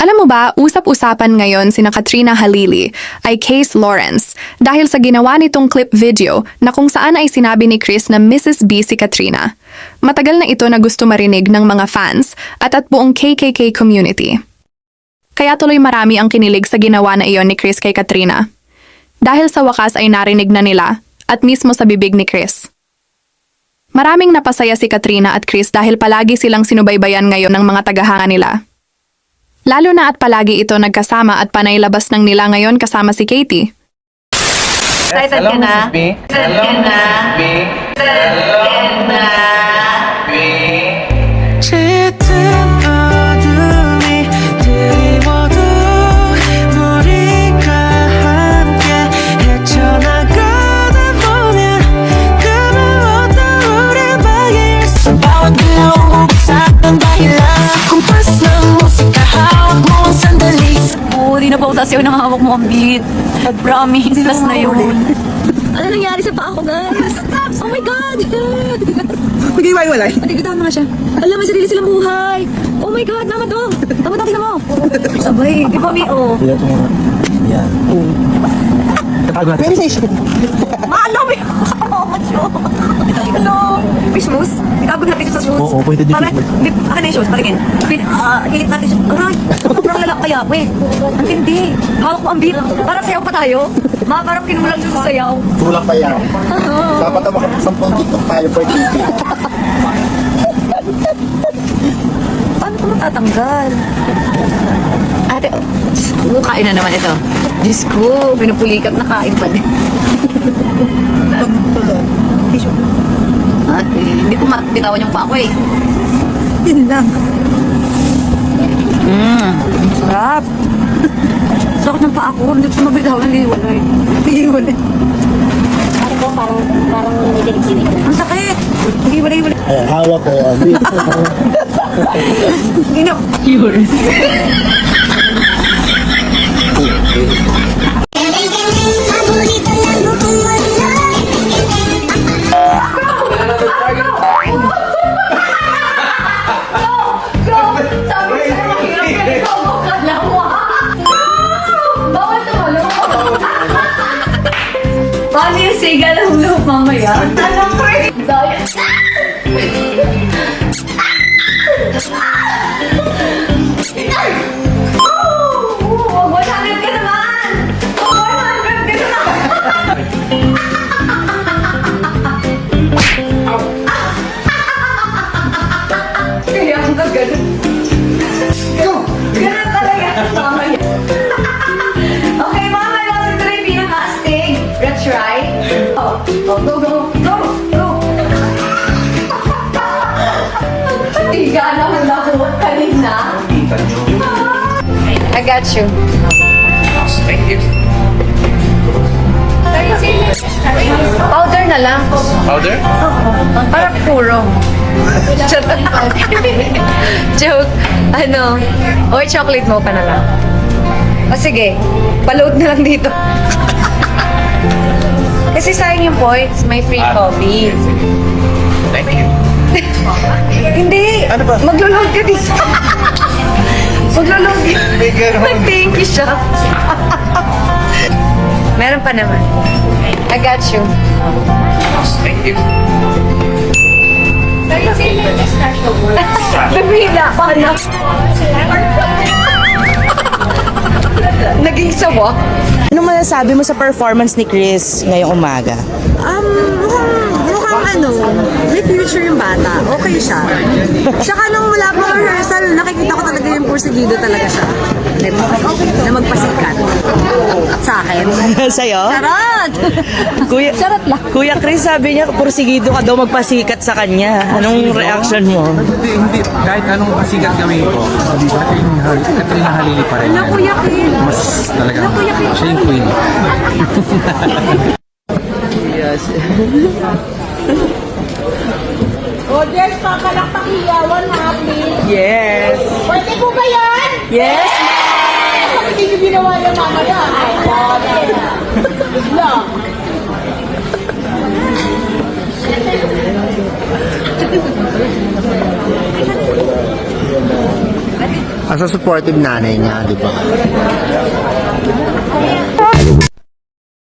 Alam mo ba, usap-usapan ngayon sina Katrina Halili ay case Lawrence dahil sa ginawa nitong clip video na kung saan ay sinabi ni Chris na Mrs. B si Katrina. Matagal na ito na gusto marinig ng mga fans at buong KKK community. Kaya tuloy marami ang kinilig sa ginawa na iyon ni Chris kay Katrina. Dahil sa wakas ay narinig na nila at mismo sa bibig ni Chris. Maraming napasaya si Katrina at Chris dahil palagi silang sinubaybayan ngayon ng mga tagahanga nila. Lalo na at palagi ito nagkasama at panay labas ng nila ngayon kasama si Katie. Excited ka na? Excited ka na? Excited ka na? 짙은 어둠이 드리워도 우리가 함께 헤쳐나가다 보면 그 무엇도 우릴 방해할 수 없는 옥상은 바일라 콤파스 música hawak mo ang sandalis. Oo, di na pa utas yung nakahawak mo ang beat. Promise, last na yun. Ano nangyari sa paa ko, guys? Oh my God! Nag-iwalay. Nagigitahan na nga siya. Alam, may sarili silang buhay. Oh my God, naman to. Tama natin mo. Sabay, di ba, Mi? Oh. Yan. Very nice. Maalaw, Mi. Hello. Fish mousse? Itagod natin siya sa shoes. Oo, pwede din Para, fish di, ano yung shoes? Patingin. Hilip natin siya. Aray, sobrang lalak kaya. Wait, ang tindi. Hawak mo ang beat. Parang sayaw pa tayo. Parang kinulang siya sa sayaw. Tulak pa yan. Dapat na makapasampung TikTok tayo for TV. Paano ito matatanggal? Ate, kain na naman ito. Diyos ko, pinupulikat na kain pa din. Ate, hindi ko mabitawan yung pa ako eh. Yun lang. Sarap. Sakit ng pa ako, hindi ko mabitawan, hindi walay. Hindi walay. Parang nidilig-dilig. Ang sakit! Hindi walay. Ayan, hawak ko yan. Hindi na. Pure. Paano yung siga ng loob mamaya? Anong crazy? Oh, 100 ka naman! 100 ka naman! Kaya ang ganun. Ganun talaga. Mamaya. Okay, mama, love, ito na yung pinaka-astig. Let's try. Oh, go, go, go, go. Tiga naman ako kanina. I got you. Thank you. Powder na lang. Powder? Para puro. Joke. Ano? O, chocolate mo pa na lang. O sige, paload na lang dito. Kasi sayang yung points, may free coffee. Thank you. Hindi, Ano ba? maglo-load ka dito. Maglo-load ka. May ganun. Nag-thank you siya. Meron pa naman. I got you. Thank you. Bibila pa na. Naging sawa. Anong masasabi mo sa performance ni Chris ngayong umaga? Mukhang may future yung bata. Okay siya. Tsaka nung mula pa rehearsal, nakikita ko talaga yung porsigido talaga siya. Na magpasikat. Sa akin. Sa'yo? Charot! Kuya, Kuya Chris, sabi niya, porsigido ka daw magpasikat sa kanya. Anong reaction mo? Hindi. Kahit anong pasikat gawin ko, Katrina Halili pa rin. Ano, Kuya Kim? Mas talaga, Ano, Kuya Kim? siya yung queen. Yes. Orders, papalakpak hiyawan ha, please. Yes. Pwede po ba yan? Yes. Bakit hindi nyo ginawa yung mamaya? Ay, lang. As a supportive nanay niya, di ba?